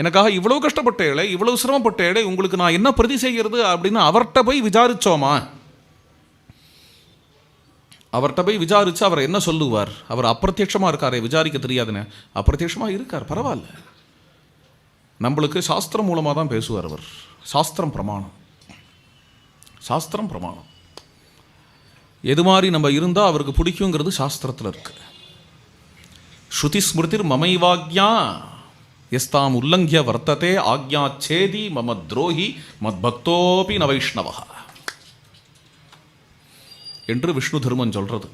எனக்காக இவ்வளோ கஷ்டப்பட்டேளே, இவ்வளோ சிரமப்பட்டேளே, உங்களுக்கு நான் என்ன பிரதி செய்கிறது அப்படின்னு அவர்கிட்ட போய் விசாரித்தோமா? அவர்கிட்ட போய் விசாரித்து அவர் என்ன சொல்லுவார்? அவர் அப்பிரத்யட்சமாக இருக்காரே, விசாரிக்க தெரியாதுன்னு. அப்பிரத்யட்சமாக இருக்கார், பரவாயில்ல. நம்மளுக்கு சாஸ்திரம் மூலமாக தான் பேசுவார் அவர். சாஸ்திரம் பிரமாணம், சாஸ்திரம் பிரமாணம். எது மாதிரி நம்ம இருந்தால் அவருக்கு பிடிக்குங்கிறது சாஸ்திரத்தில் இருக்கு. ஸ்ருதி ஸ்மிருதிர் மமைவாக்யா எஸ்தாம் உல்லங்கிய வர்த்ததே ஆக்ஞா சேதி மம துரோகி மத் பக்தோபி ந வைஷ்ணவா என்று விஷ்ணு தர்மம் சொல்றது.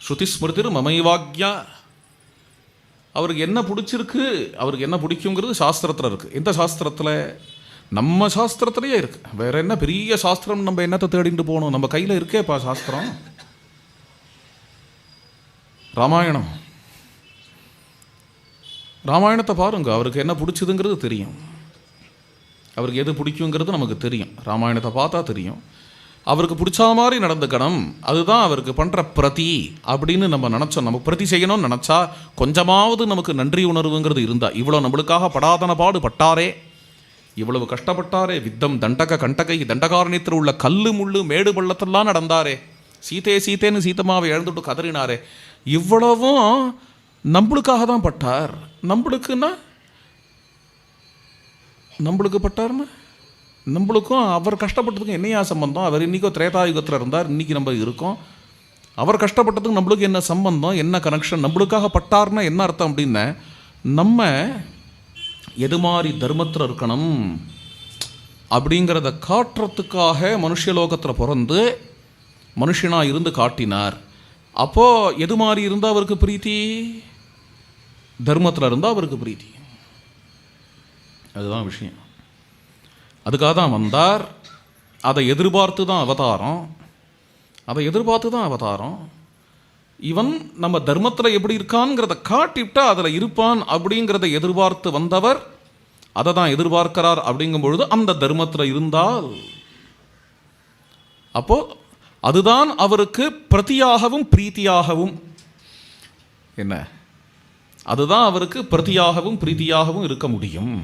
ஸ்ருதி ஸ்மிருதிர் மமைவாக்யா. அவருக்கு என்ன பிடிச்சிருக்கு, அவருக்கு என்ன பிடிக்குங்கிறது சாஸ்திரத்தில் இருக்குது. எந்த சாஸ்திரத்தில்? நம்ம சாஸ்திரத்திலேயே இருக்குது. வேற என்ன பெரிய சாஸ்திரம் நம்ம என்னத்தை தேடிட்டு போகணும்? நம்ம கையில் இருக்கேப்பா சாஸ்திரம். ராமாயணம், ராமாயணத்தை பாருங்க. அவருக்கு என்ன பிடிச்சதுங்கிறது தெரியும். அவருக்கு எது பிடிக்குங்கிறது நமக்கு தெரியும். ராமாயணத்தை பார்த்தா தெரியும். அவருக்கு பிடிச்ச மாதிரி நடந்துக்கணும், அதுதான் அவருக்கு பண்ணுற பிரதி அப்படின்னு நம்ம நினச்சோம். நம்ம பிரதி செய்யணும்னு நினச்சா கொஞ்சமாவது நமக்கு நன்றி உணர்வுங்கிறது இருந்தால், இவ்வளோ நம்மளுக்காக படாதன பாடு பட்டாரே, இவ்வளவு கஷ்டப்பட்டாரே, வித்தம் தண்டக கண்டகை தண்டகாரண்யத்தில் உள்ள கல்லு முள்ளு மேடு பள்ளத்தெல்லாம் நடந்தாரே, சீதே சீத்தேன்னு சீத்தமாவை இழந்துட்டு கதறினாரே, இவ்வளவும் நம்மளுக்காக தான் பட்டார். நம்மளுக்குன்னா நம்மளுக்கு பட்டார்னா நம்மளுக்கும் அவர் கஷ்டப்பட்டதுக்கும் என்னையா சம்பந்தம்? அவர் இன்றைக்கோ திரேதாயுகத்தில் இருந்தார், இன்றைக்கி நம்ம இருக்கோம். அவர் கஷ்டப்பட்டதுக்கு நம்மளுக்கு என்ன சம்பந்தம், என்ன கனெக்ஷன்? நம்மளுக்காக பட்டார்னா என்ன அர்த்தம் அப்படின்னா, நம்ம எது மாதிரி தர்மத்தில் இருக்கணும் அப்படிங்கிறத காட்டுறதுக்காக மனுஷலோகத்தில் பிறந்து மனுஷனாக இருந்து காட்டினார். அப்போது எது மாதிரி இருந்தால் அவருக்கு பிரீத்தி? தர்மத்தில் இருந்தால் அவருக்கு பிரீத்தி. அதுதான் விஷயம். அதுக்காக தான் வந்தார். அதை எதிர்பார்த்து தான் அவதாரம், அதை எதிர்பார்த்து தான் அவதாரம். இவன் நம்ம தர்மத்தில் எப்படி இருக்கான்ங்கிறத காட்டிவிட்டா அதில் இருப்பான் அப்படிங்கிறத எதிர்பார்த்து வந்தவர் அதை தான் எதிர்பார்க்கிறார். அப்படிங்கும் பொழுது அந்த தர்மத்தில் இருந்தால் அப்போ அதுதான் அவருக்கு பிரதியாகவும் பிரீத்தியாகவும் என்ன, அதுதான் அவருக்கு பிரதியாகவும் பிரீத்தியாகவும் இருக்க முடியும்.